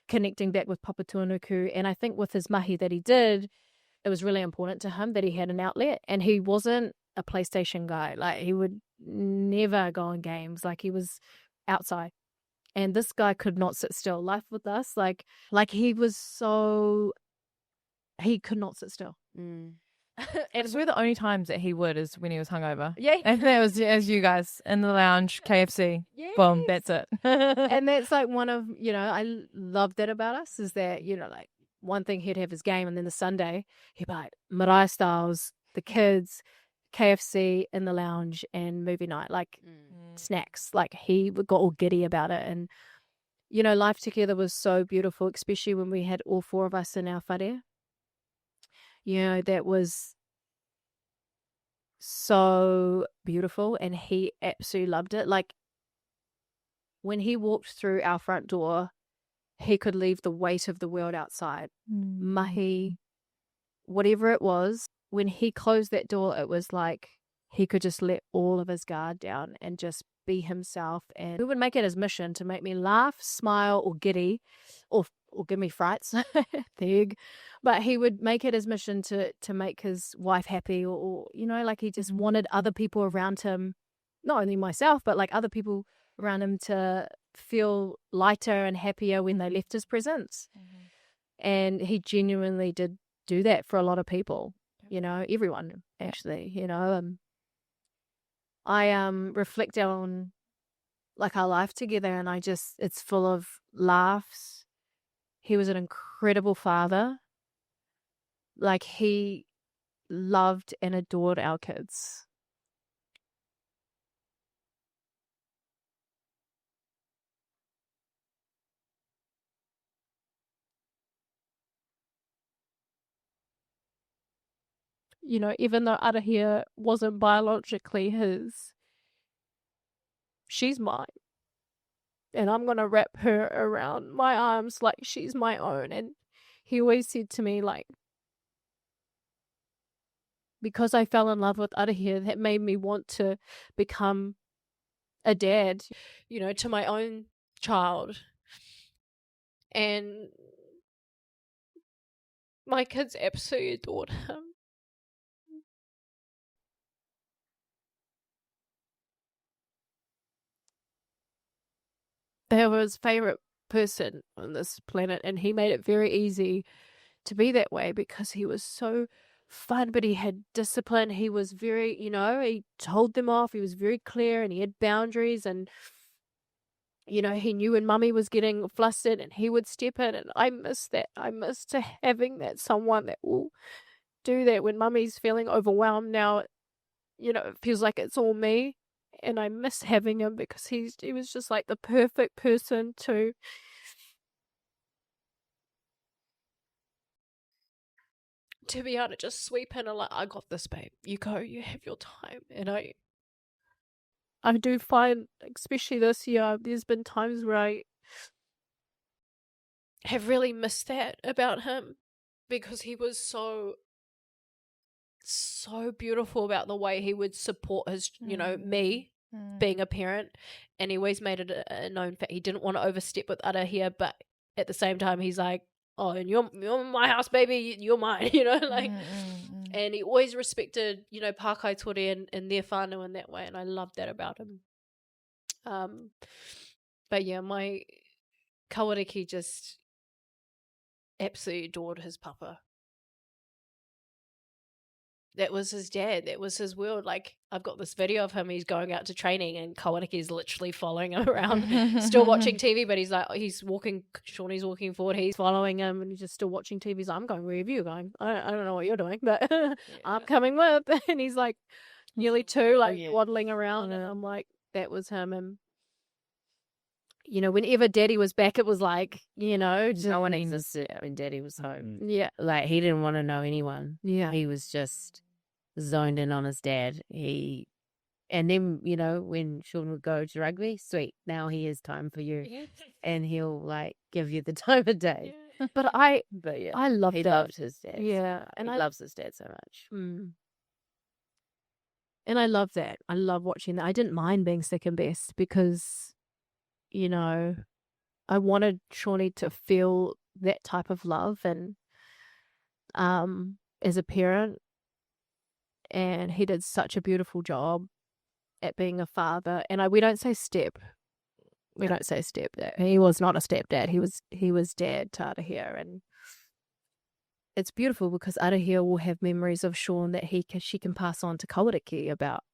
connecting back with Papatuanuku. And I think with his mahi that he did, it was really important to him that he had an outlet, and he wasn't a PlayStation guy. Like, he would never go on games. Like, he was outside. And this guy could not sit still. Life with us, like he was so, he could not sit still. And we're the only times that he would is when he was hungover. Yeah. And that was as you guys in the lounge, KFC. Yes. Boom, that's it. And that's like one of, you know, I love that about us, is that, you know, like, one thing he'd have his game, and then the Sunday he'd be like marae styles, the kids, KFC in the lounge, and movie night, like snacks. Like, he got all giddy about it. And, you know, life together was so beautiful, especially when we had all four of us in our whare. You know, that was so beautiful, and he absolutely loved it. Like, when he walked through our front door, he could leave the weight of the world outside. Mahi, whatever it was, when he closed that door, it was like he could just let all of his guard down and just be himself. And he would make it his mission to make me laugh, smile, or giddy, or give me frights. Thig. But he would make it his mission to make his wife happy, or you know, like, he just wanted other people around him, not only myself, but like other people around him, to feel lighter and happier when they left his presence. And he genuinely did do that for a lot of people, you know, everyone actually, you know. I reflect on like our life together, and it's full of laughs. He was an incredible father. Like, he loved and adored our kids. You know, even though Arahia wasn't biologically his, she's mine. And I'm going to wrap her around my arms like she's my own. And he always said to me, like, because I fell in love with Arahia, that made me want to become a dad, you know, to my own child. And my kids absolutely adored him. They were his favorite person on this planet, and he made it very easy to be that way because he was so fun, but he had discipline. He was very, you know, he told them off. He was very clear, and he had boundaries, and, you know, he knew when mummy was getting flustered and he would step in, and I miss that. I miss having that someone that will do that when mummy's feeling overwhelmed. Now, you know, it feels like it's all me, and I miss having him because he was just like the perfect person to be able to just sweep in and like, I got this, babe. You go, you have your time. And I do find, especially this year, there's been times where I have really missed that about him because he was so beautiful about the way he would support his, you know, me being a parent, and he always made it a known fact he didn't want to overstep with Arahia, but at the same time he's like, oh, and you're my house, baby, you're mine, you know, like, and he always respected, you know, Pākai Tori and their whānau in that way, and I love that about him. But yeah, my kawariki just absolutely adored his papa. that was his dad. That was his world. Like, I've got this video of him. He's going out to training, and Kawaniki's literally following him around, still watching TV. But he's walking. Shawnee's walking forward. He's following him, and he's just still watching TV. He's like, I'm going. Where have you going? I don't know what you're doing, but I'm coming with. And he's like nearly 2, like waddling around, and I'm like, that was him. And you know, whenever Daddy was back, it was like, you know, no one existed when Daddy was home. Yeah, Like, he didn't want to know anyone. yeah. He was just zoned in on his dad. And then, you know, when Sean would go to rugby, sweet, now he has time for you. And he'll like give you the time of day. But yeah, I loved he that. loved his dad. Yeah, And he loves his dad so much. And I love that. I love watching that. I didn't mind being second best because, you know, I wanted Shawnee to feel that type of love and as a parent. And he did such a beautiful job at being a father. And we don't say step. We don't say stepdad. He was not a stepdad. He was dad to Arahia. And it's beautiful because Arahia will have memories of Sean that she can pass on to Kawariki about,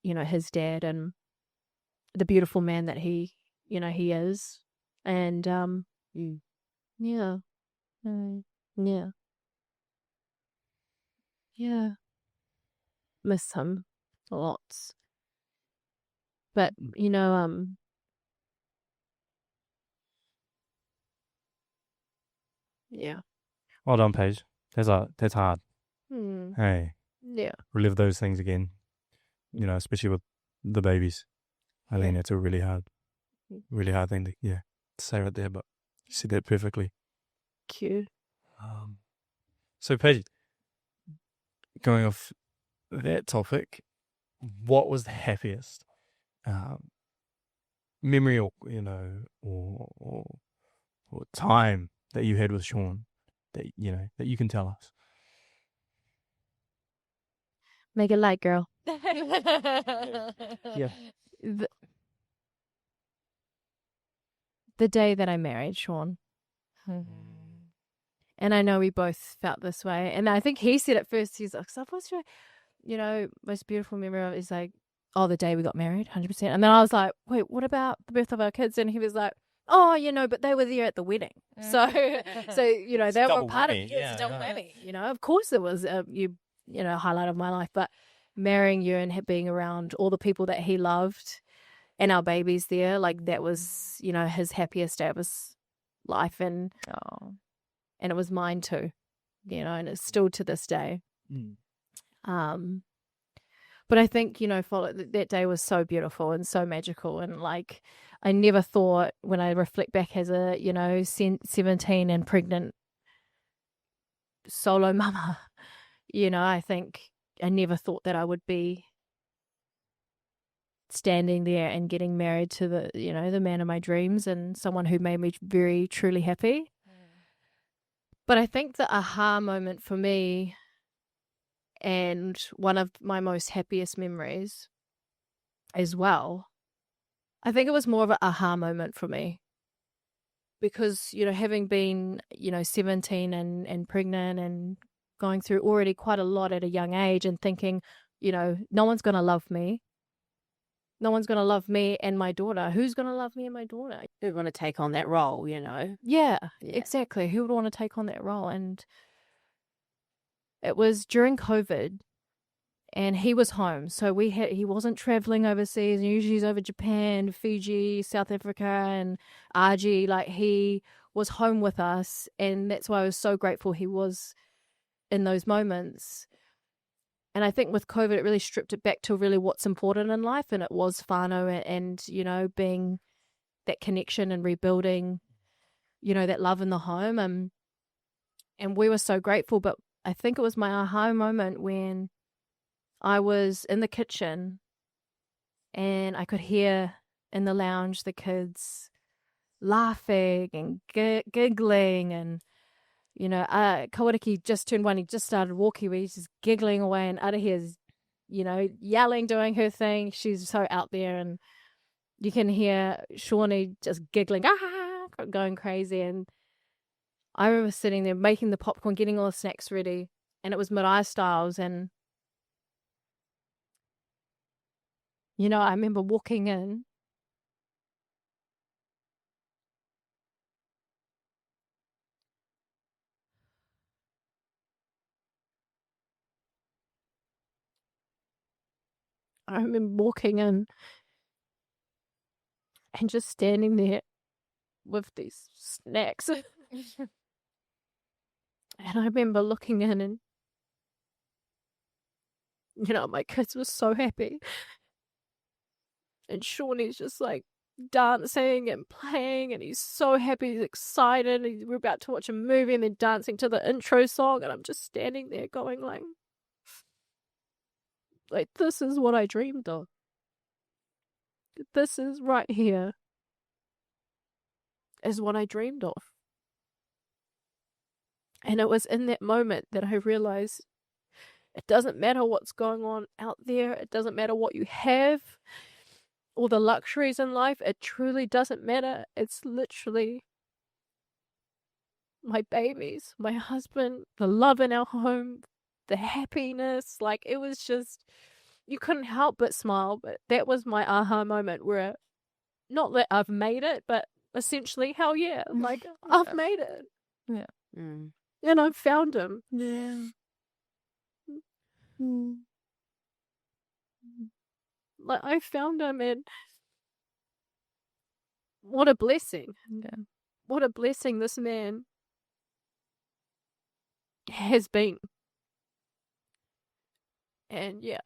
you know, his dad and the beautiful man that he is. And yeah. Miss him lots. But, you know, yeah. Well done, Paige. That's hard. Hmm. Hey, Yeah. relive those things again. You know, especially with the babies. Eileen, it's a really hard thing to say right there, but you said that perfectly. Cute. So Paige, going off that topic, what was the happiest memory or time that you had with Sean that you can tell us? Make it light, girl. Yeah. The day that I married Sean. And I know we both felt this way. And I think he said at first, he's like, so what's your, you know, most beautiful memory of it is like, oh, the day we got married, 100%. And then I was like, wait, what about the birth of our kids? And he was like, oh, you know, but they were there at the wedding. So you know, they were part of it. It's double whammy. You know, of course it was you know, highlight of my life. But marrying you and being around all the people that he loved and our babies there, like that was, you know, his happiest day of his life. And it was mine too, you know, and it's still to this day. But I think, you know, that day was so beautiful and so magical. And like, I never thought when I reflect back as a, you know, 17 and pregnant solo mama, you know, I think I never thought that I would be standing there and getting married to the, you know, the man of my dreams and someone who made me very, truly happy. But I think the aha moment for me, and one of my most happiest memories as well, I think it was more of an aha moment for me. Because, you know, having been, you know, 17 and pregnant and going through already quite a lot at a young age and thinking, you know, no one's going to love me. No one's going to love me and my daughter. Who's going to love me and my daughter? Who would want to take on that role, you know? Yeah, exactly. Who would want to take on that role? And it was during COVID and he was home. So he wasn't traveling overseas. Usually he's over Japan, Fiji, South Africa and Argy. Like he was home with us. And that's why I was so grateful he was in those moments. And I think with COVID, it really stripped it back to really what's important in life. And it was whānau and, you know, being that connection and rebuilding, you know, that love in the home. And we were so grateful. But I think it was my aha moment when I was in the kitchen and I could hear in the lounge the kids laughing and giggling and, you know, Kawariki just turned 1. He just started walking, but he's just giggling away, and Arahia's, you know, yelling, doing her thing. She's so out there, and you can hear Shawnee just giggling, going crazy. And I remember sitting there making the popcorn, getting all the snacks ready, and it was marae styles. And, you know, I remember walking in. I remember walking in and just standing there with these snacks. And I remember looking in and, you know, my kids were so happy. And Shawnee's just like dancing and playing, and he's so happy, he's excited. We're about to watch a movie and then dancing to the intro song, and I'm just standing there going like this is what I dreamed of. This is right here is what I dreamed of. And it was in that moment that I realized it doesn't matter what's going on out there. It doesn't matter what you have, all the luxuries in life. It truly doesn't matter. It's literally my babies, my husband, the love in our home, the happiness. Like, it was just, you couldn't help but smile. But that was my aha moment, where not that I've made it, but essentially, hell yeah, like I've made it. Yeah. Mm. And I've found him. Yeah. Like, I found him, and what a blessing. Yeah. What a blessing this man has been. And yeah,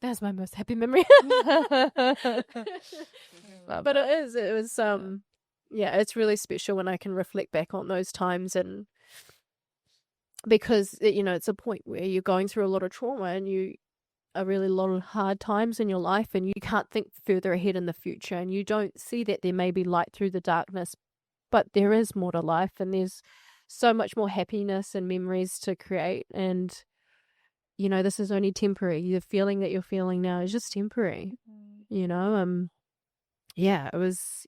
that's my most happy memory. But it was yeah, it's really special when I can reflect back on those times, and because you know, it's a point where you're going through a lot of trauma and you a really lot of hard times in your life, and you can't think further ahead in the future, and you don't see that there may be light through the darkness, but there is more to life, and there's so much more happiness and memories to create. And you know, this is only temporary. The feeling that you're feeling now is just temporary. You know, yeah, it was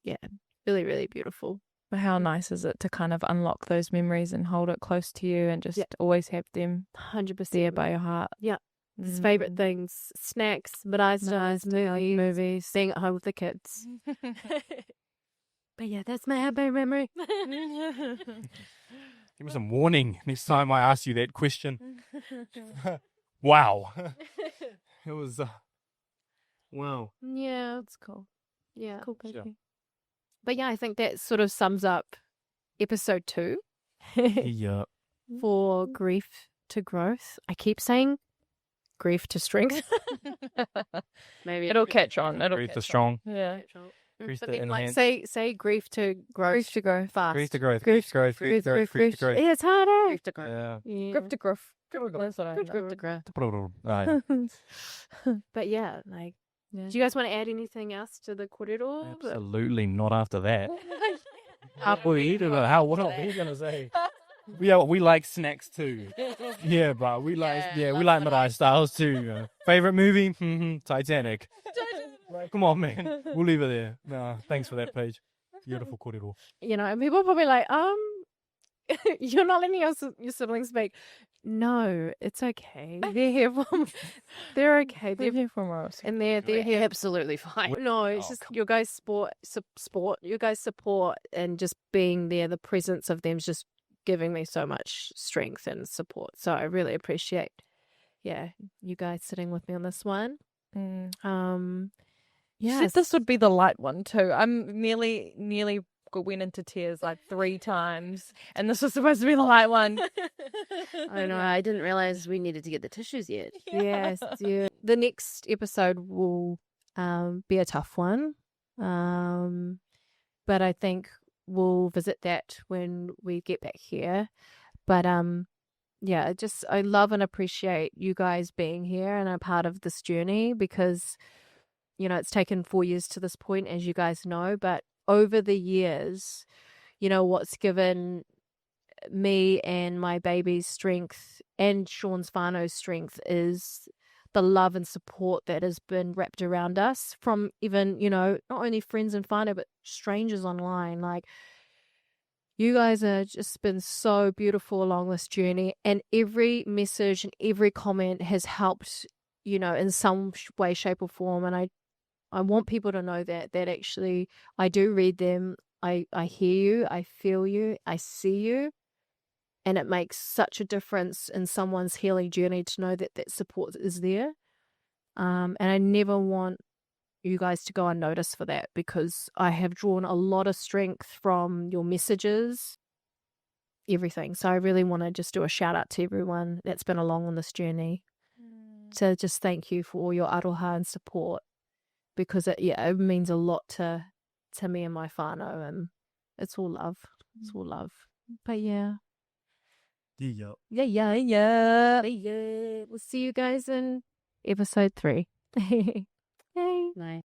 really, really beautiful. But how nice is it to kind of unlock those memories and hold it close to you, and just always have them 100% there by your heart. Yeah. His favorite things: snacks, marae styles, movies, staying at home with the kids. But yeah, that's my happy memory. Give me some warning next time I ask you that question. Wow. It was, wow. Yeah, That's cool. yeah. Cool, baby. Sure. But yeah, I think that sort of sums up episode 2 Yeah. for grief to growth. I keep saying grief to strength. Maybe It'll catch on. It'll Grief catch to strong. on. Yeah. Grief But to then, like, enhance. say grief to growth. Grief to grow. Fast. Grief to growth. Grief Grief to growth. Grief to growth. Grief to growth. Yeah, it's harder. grief to grow. Yeah. Yeah. Grief to growth. That's what I know. Grief to grow. Right. But yeah, like, Yeah. do you guys want to add anything else to the korero? Absolutely not after that. What are we going to say? Yeah, we like snacks too. Yeah, but we like we like marae styles too. Favorite movie? Titanic. Right, come on, man. We'll leave it there. No, thanks for that, Paige. Beautiful korero. You know, and people are probably like, you're not letting your siblings speak. No, it's okay. They're here from. They're okay. They're here from us. and they're here. Absolutely fine. No, it's just your guys' sport. Your guys' support, and just being there. The presence of them's just giving me so much strength and support. So I really appreciate, you guys sitting with me on this one. You said this would be the light one too. I'm nearly went into tears like 3 times, and this was supposed to be the light one. I know. I didn't realize we needed to get the tissues yet. Yes, yeah. The next episode will be a tough one, but I think we'll visit that when we get back here. But I love and appreciate you guys being here and a part of this journey, because you know, it's taken 4 years to this point, as you guys know, but over the years, you know, what's given me and my baby's strength and Sean's whānau's strength is the love and support that has been wrapped around us from even, you know, not only friends and whānau, but strangers online. Like, You guys are just been so beautiful along this journey, and every message and every comment has helped, you know, in some way, shape, or form. And I want people to know that actually I do read them. I hear you, I feel you, I see you, and it makes such a difference in someone's healing journey to know that support is there. And I never want you guys to go unnoticed for that, because I have drawn a lot of strength from your messages, everything. So I really want to just do a shout out to everyone that's been along on this journey. To just thank you for all your aroha and support, because it means a lot to me and my whānau, and it's all love. It's all love. But yeah. Yeah. We'll see you guys in episode 3. Yay. Nice.